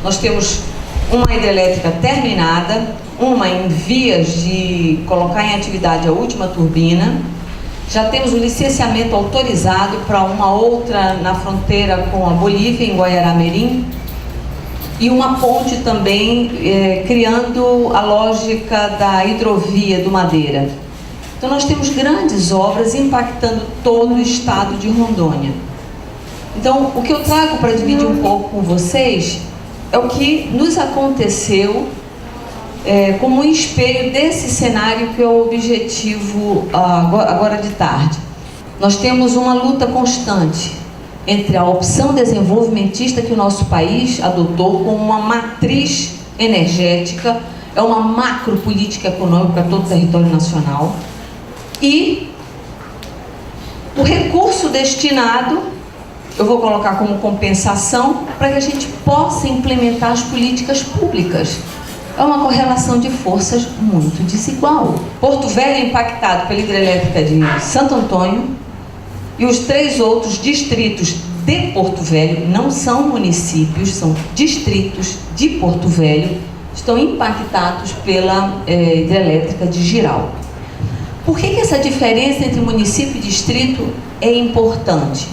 Nós temos uma hidrelétrica terminada, uma em vias de colocar em atividade a última turbina. Já temos o licenciamento autorizado para uma outra na fronteira com a Bolívia, em Guaiará-Mirim, e uma ponte também criando a lógica da hidrovia do Madeira. Então nós temos grandes obras impactando todo o estado de Rondônia. Então o que eu trago para dividir um pouco com vocês é o que nos aconteceu como um espelho desse cenário que é o objetivo agora de tarde. Nós temos uma luta constante entre a opção desenvolvimentista que o nosso país adotou como uma matriz energética, é uma macro política econômica para todo o território nacional, e o recurso destinado, eu vou colocar como compensação, para que a gente possa implementar as políticas públicas. É uma correlação de forças muito desigual. Porto Velho é impactado pela hidrelétrica de Santo Antônio, e os 3 outros distritos de Porto Velho, não são municípios, são distritos de Porto Velho, estão impactados pela hidrelétrica de Jirau. Por que essa diferença entre município e distrito é importante?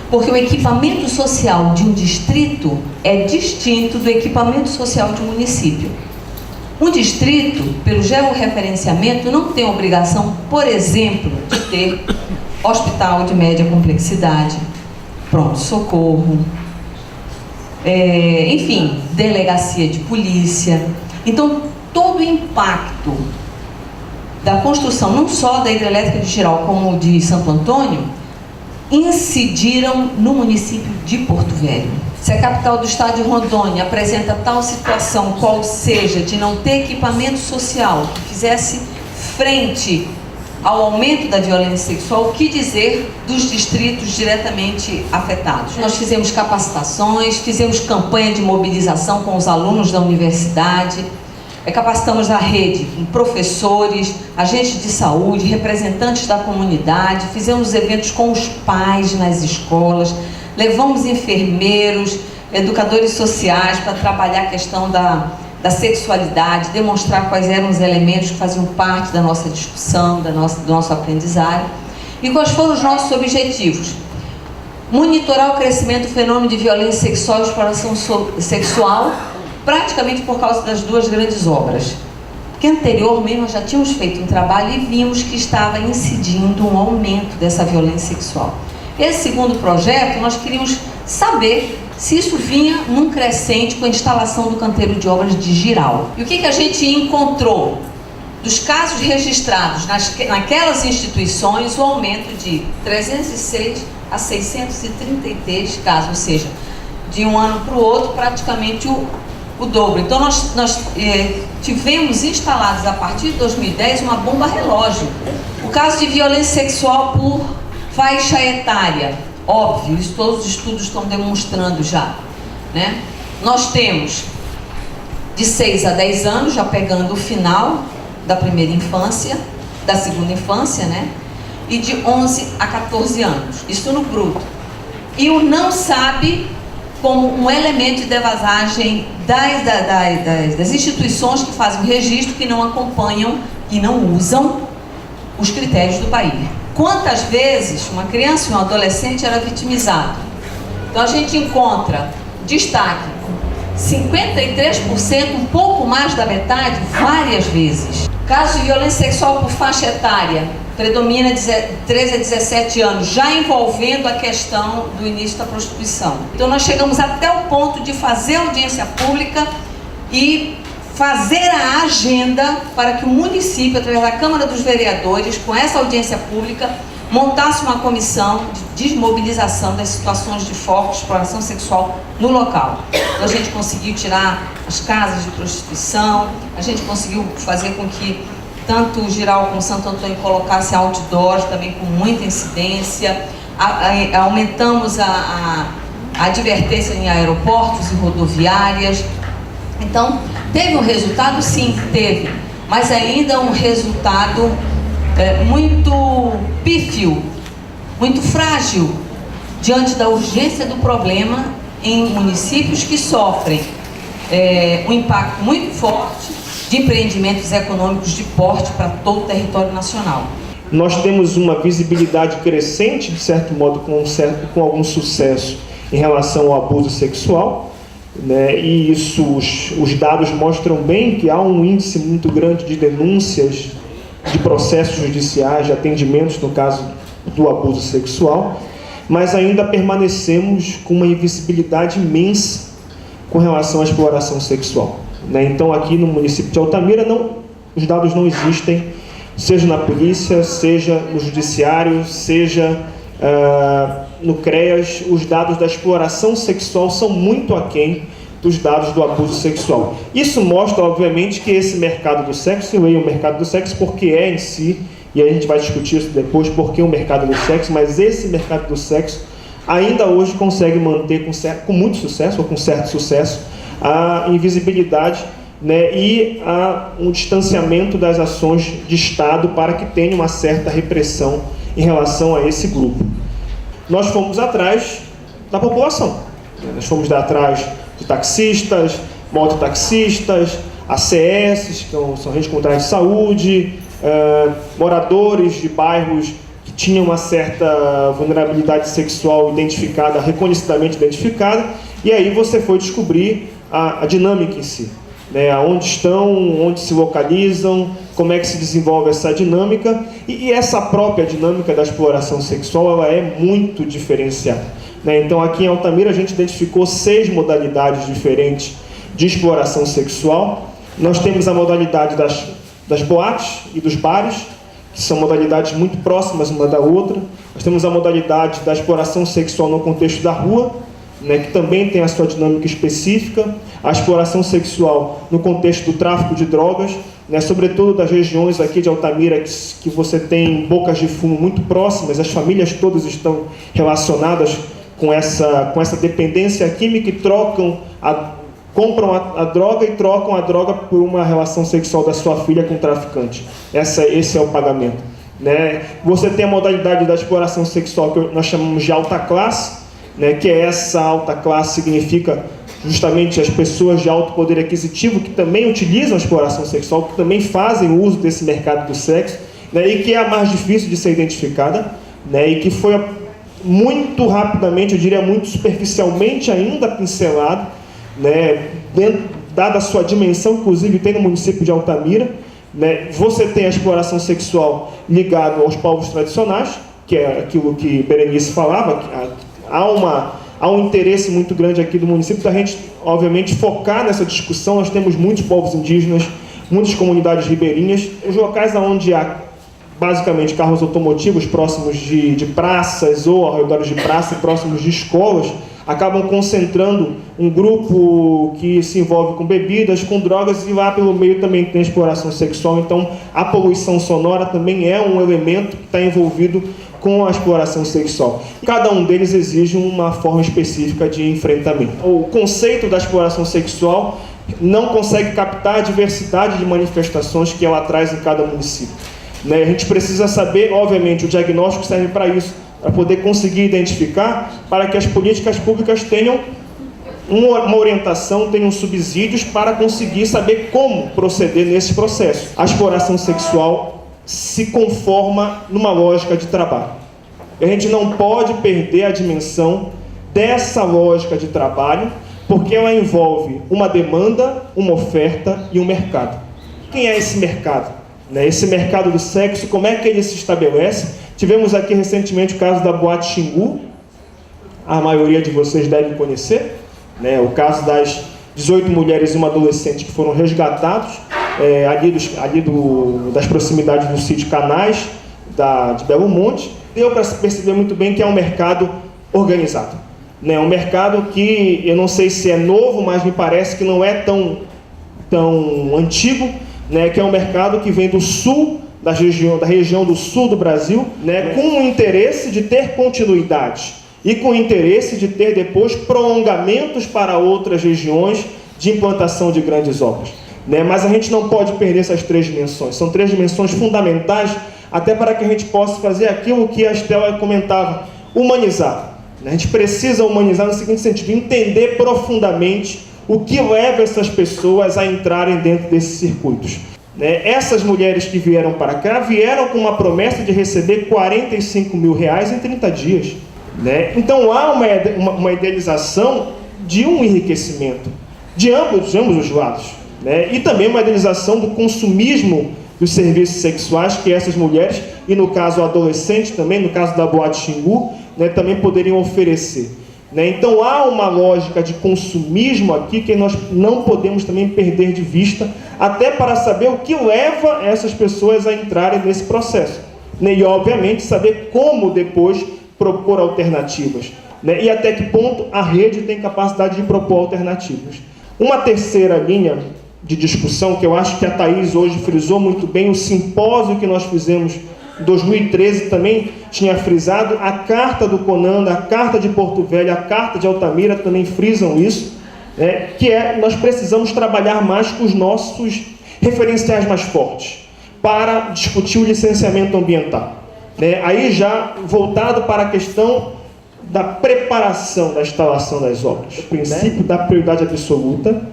Porque o equipamento social de um distrito é distinto do equipamento social de um município. Um distrito, pelo georreferenciamento, não tem obrigação, por exemplo, de ter hospital de média complexidade, pronto-socorro, enfim, delegacia de polícia. Então, todo o impacto da construção, não só da hidrelétrica de Jirau, como de Santo Antônio, incidiram no município de Porto Velho. Se a capital do estado de Rondônia apresenta tal situação, qual seja, de não ter equipamento social que fizesse frente ao aumento da violência sexual, o que dizer dos distritos diretamente afetados? Nós fizemos capacitações, fizemos campanha de mobilização com os alunos da universidade, capacitamos a rede com professores, agentes de saúde, representantes da comunidade, fizemos eventos com os pais nas escolas, levamos enfermeiros, educadores sociais para trabalhar a questão da sexualidade, demonstrar quais eram os elementos que faziam parte da nossa discussão, do nosso aprendizado. E quais foram os nossos objetivos? Monitorar o crescimento do fenômeno de violência sexual e exploração sexual, praticamente por causa das 2 grandes obras. Porque anteriormente nós já tínhamos feito um trabalho e vimos que estava incidindo um aumento dessa violência sexual. Esse segundo projeto, nós queríamos saber se isso vinha num crescente com a instalação do canteiro de obras de Jirau. E o que a gente encontrou? Dos casos registrados naquelas instituições, o aumento de 306 a 633 casos, ou seja, de um ano para o outro, praticamente o dobro. Então nós tivemos instalados a partir de 2010 uma bomba relógio. O caso de violência sexual por faixa etária, óbvio, isso todos os estudos estão demonstrando já, né? Nós temos de 6 a 10 anos, já pegando o final da primeira infância, da segunda infância, né? E de 11 a 14 anos, isso no bruto. E o não sabe como um elemento de defasagem das instituições que fazem o registro, que não acompanham e não usam os critérios do país. Quantas vezes uma criança e um adolescente era vitimizado? Então a gente encontra destaque, 53%, um pouco mais da metade, várias vezes. Caso de violência sexual por faixa etária, predomina 13 a 17 anos, já envolvendo a questão do início da prostituição. Então nós chegamos até o ponto de fazer audiência pública e fazer a agenda para que o município, através da Câmara dos Vereadores, com essa audiência pública, montasse uma comissão de desmobilização das situações de foco de exploração sexual no local. Então a gente conseguiu tirar as casas de prostituição, a gente conseguiu fazer com que tanto o Jirau como o Santo Antônio colocasse outdoors também com muita incidência, aumentamos a advertência em aeroportos e rodoviárias. Então, teve um resultado? Sim, teve, mas ainda um resultado muito pífio, muito frágil, diante da urgência do problema em municípios que sofrem um impacto muito forte de empreendimentos econômicos de porte para todo o território nacional. Nós temos uma visibilidade crescente, de certo modo, com algum sucesso em relação ao abuso sexual, né? E isso, os dados mostram bem que há um índice muito grande de denúncias, de processos judiciais, de atendimentos no caso do abuso sexual, mas ainda permanecemos com uma invisibilidade imensa com relação à exploração sexual, né? Então, aqui no município de Altamira, os dados não existem, seja na polícia, seja no judiciário, seja no CREAS. Os dados da exploração sexual são muito aquém dos dados do abuso sexual. Isso mostra, obviamente, que esse mercado do sexo, eu leio o mercado do sexo porque em si, e a gente vai discutir isso depois, porque o mercado do sexo, mas esse mercado do sexo ainda hoje consegue manter com muito sucesso, ou com certo sucesso, a invisibilidade, né, e um distanciamento das ações de Estado para que tenha uma certa repressão em relação a esse grupo. Nós fomos atrás da população, né? Nós fomos atrás de taxistas, mototaxistas, ACS, que são redes comunitárias de saúde, moradores de bairros que tinham uma certa vulnerabilidade sexual identificada, reconhecidamente identificada, e aí você foi descobrir a dinâmica em si, né? Onde estão, onde se localizam, como é que se desenvolve essa dinâmica, e essa própria dinâmica da exploração sexual, ela é muito diferenciada, né? Então, aqui em Altamira, a gente identificou 6 modalidades diferentes de exploração sexual. Nós temos a modalidade das boates e dos bares, que são modalidades muito próximas uma da outra. Nós temos a modalidade da exploração sexual no contexto da rua, né, que também tem a sua dinâmica específica, a exploração sexual no contexto do tráfico de drogas, né, sobretudo das regiões aqui de Altamira, que você tem bocas de fumo muito próximas, as famílias todas estão relacionadas com essa dependência química e compram a droga e trocam a droga por uma relação sexual da sua filha com o traficante. Esse é o pagamento, né? Você tem a modalidade da exploração sexual que nós chamamos de alta classe, né, que essa alta classe significa justamente as pessoas de alto poder aquisitivo que também utilizam a exploração sexual, que também fazem uso desse mercado do sexo, né, e que é a mais difícil de ser identificada, né, e que foi muito rapidamente, eu diria muito superficialmente ainda pincelado, né, dada a sua dimensão, inclusive tem no município de Altamira, né. Você tem a exploração sexual ligada aos povos tradicionais, que é aquilo que Berenice falava, que há um interesse muito grande aqui do município da gente, obviamente, focar nessa discussão. Nós temos muitos povos indígenas, muitas comunidades ribeirinhas, os locais onde há basicamente carros automotivos próximos de praças ou ao redor de praça, próximos de escolas, acabam concentrando um grupo que se envolve com bebidas, com drogas, e lá pelo meio também tem exploração sexual. Então, a poluição sonora também é um elemento que está envolvido com a exploração sexual. Cada um deles exige uma forma específica de enfrentamento. O conceito da exploração sexual não consegue captar a diversidade de manifestações que ela traz em cada município, né? A gente precisa saber, obviamente, o diagnóstico serve para isso, para poder conseguir identificar, para que as políticas públicas tenham uma orientação, tenham subsídios para conseguir saber como proceder nesse processo. A exploração sexual se conforma numa lógica de trabalho. A gente não pode perder a dimensão dessa lógica de trabalho, porque ela envolve uma demanda, uma oferta e um mercado. Quem é esse mercado? Esse mercado do sexo, como é que ele se estabelece? Tivemos aqui recentemente o caso da Boate Xingu, a maioria de vocês devem conhecer, né? O caso das 18 mulheres e uma adolescente que foram resgatados das proximidades do sítio Canais, de Belo Monte. Deu para se perceber muito bem que é um mercado organizado, né? Um mercado que eu não sei se é novo, mas me parece que não é tão antigo, né? Que é um mercado que vem do sul, da região do sul do Brasil, né? Com o interesse de ter continuidade e com o interesse de ter depois prolongamentos para outras regiões de implantação de grandes obras, né? Mas a gente não pode perder essas 3 dimensões. São 3 dimensões fundamentais até para que a gente possa fazer aquilo que a Estela comentava, humanizar, A gente precisa humanizar no seguinte sentido: entender profundamente o que leva essas pessoas a entrarem dentro desses circuitos. Essas mulheres que vieram para cá vieram com uma promessa de receber R$45 mil em 30 dias. Então há uma idealização de um enriquecimento de ambos os lados. E também uma idealização do consumismo dos serviços sexuais que essas mulheres, e no caso o adolescente também, no caso da Boate Xingu, também poderiam oferecer. Então há uma lógica de consumismo aqui que nós não podemos também perder de vista, até para saber o que leva essas pessoas a entrarem nesse processo. E obviamente saber como depois propor alternativas. E até que ponto a rede tem capacidade de propor alternativas. Uma terceira linha de discussão, que eu acho que a Thaís hoje frisou muito bem, o simpósio que nós fizemos em 2013 também tinha frisado, a carta do Conanda, a carta de Porto Velho, a carta de Altamira também frisam isso, nós precisamos trabalhar mais com os nossos referenciais mais fortes para discutir o licenciamento ambiental. Aí já voltado para a questão da preparação da instalação das obras. O princípio da prioridade absoluta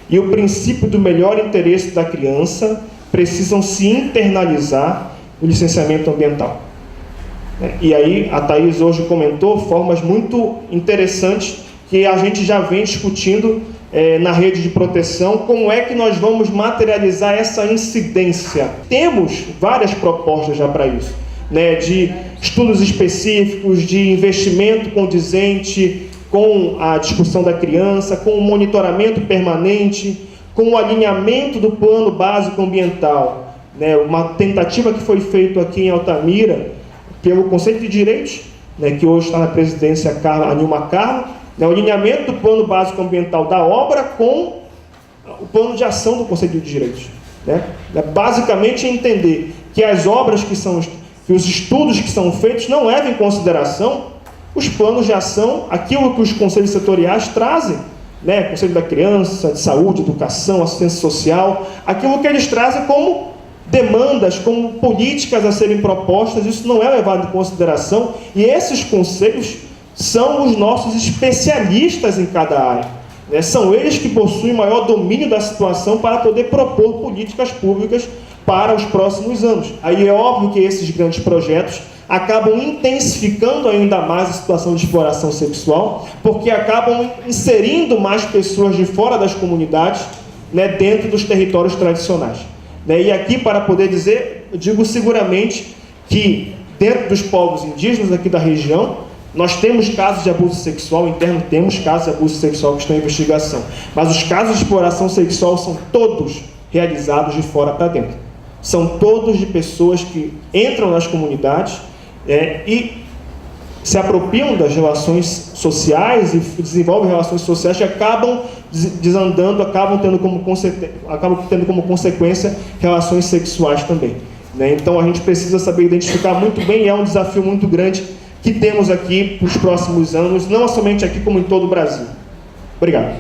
e o princípio do melhor interesse da criança precisam se internalizar no licenciamento ambiental. E aí a Thaís hoje comentou formas muito interessantes que a gente já vem discutindo na rede de proteção, como é que nós vamos materializar essa incidência. Temos várias propostas já para isso, de estudos específicos, de investimento condizente com a discussão da criança, com o monitoramento permanente, com o alinhamento do plano básico ambiental. Uma tentativa que foi feita aqui em Altamira pelo Conselho de Direitos, que hoje está na presidência a Nilma Carla, o alinhamento do plano básico ambiental da obra com o plano de ação do Conselho de Direitos. Basicamente entender que as obras que os estudos que são feitos não levam em consideração os planos de ação, aquilo que os conselhos setoriais trazem, Conselho da Criança, de Saúde, Educação, Assistência Social, aquilo que eles trazem como demandas, como políticas a serem propostas. Isso não é levado em consideração, e esses conselhos são os nossos especialistas em cada área. São eles que possuem maior domínio da situação para poder propor políticas públicas para os próximos anos. Aí é óbvio que esses grandes projetos acabam intensificando ainda mais a situação de exploração sexual, porque acabam inserindo mais pessoas de fora das comunidades, dentro dos territórios tradicionais. E aqui, para poder dizer, eu digo seguramente que dentro dos povos indígenas aqui da região, nós temos casos de abuso sexual interno, temos casos de abuso sexual que estão em investigação, mas os casos de exploração sexual são todos realizados de fora para dentro. São todos de pessoas que entram nas comunidades e se apropriam das relações sociais e desenvolvem relações sociais que acabam desandando, acabam tendo como consequência relações sexuais também. Então a gente precisa saber identificar muito bem, e é um desafio muito grande que temos aqui para os próximos anos, não somente aqui como em todo o Brasil. Obrigado.